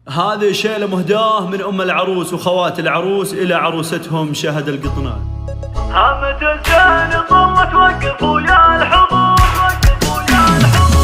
هذه شيلة مهداه من أم العروس وخوات العروس إلى عروستهم شهد القطنان. هامة الزين طلت وقفوا يا الحضور، وقفوا يا الحضور.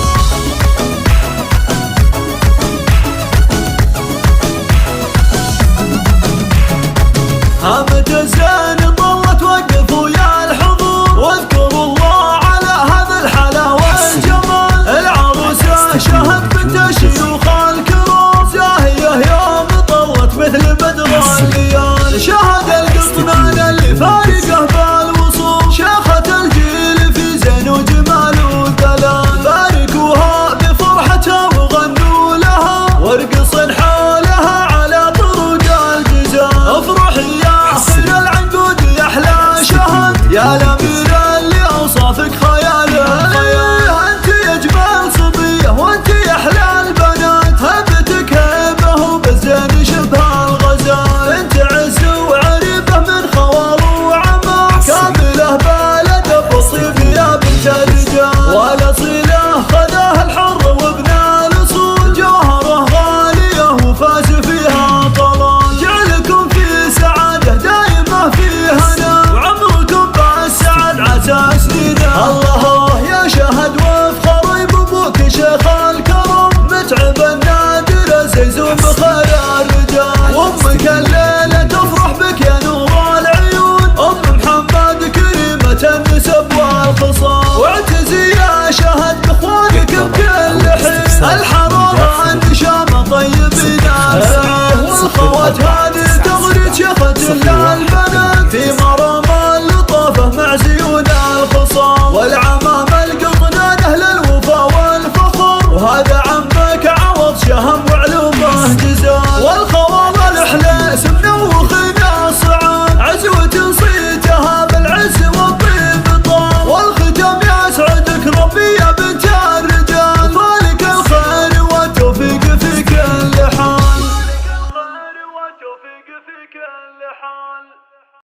هامة الزين طلت وقفوا يا الحضور، واذكروا الله على هذا الحلاوة والجمال. العروسة شهد بنت الشيوخ الكرام، زاهية يوم طلت مثل بدر الليال. شهد القطنان اللي فارقه بالوصول، شيخة الجيل في زين وجمال ودلال. باركوها بفرحتها وغنوا لها، وارقصن حولها على طرق الجزال. افرحي يا خير العنقود يا احلى شهد، يا الامير اللي اوصافك خياله. انت يا جمال صبيه وانت يا احلى البنات، هبتك هيبه وبالزين شبه الغزال. انت عز وعريبه من خوال وعمار، كامله بالادب وصيف يا بنت الرجال. والاصيله خذاها الحر وابن الاصول، جوهره غاليه وفاز فيها طلال. جعلكم في سعاده دايمه في هنا، وعمركم بالسعد عسى سنينا. الله يا شهد وافخر بابوك شيخ الكرم، متعب النادر زيزون بخير الرجال. وامك الليله تفرح بك يا نور العيون، ام محمد كريمه النسب والخصال. واعتزي يا شهد باخوانك بكل حين، الحراره النشامه طيب ناسه. والخوات هذه تغري شيخة البنات، في مرام اللطافه مع زيون الخصال. والعمام القطنان اهل الوفا والفخر، وهذا عمك عوض شهم وعلومه جزال. والخوال الحليس منوخنا الصعاب، عزوة صيتها بالعز والطيب طال. والختم يسعدك ربي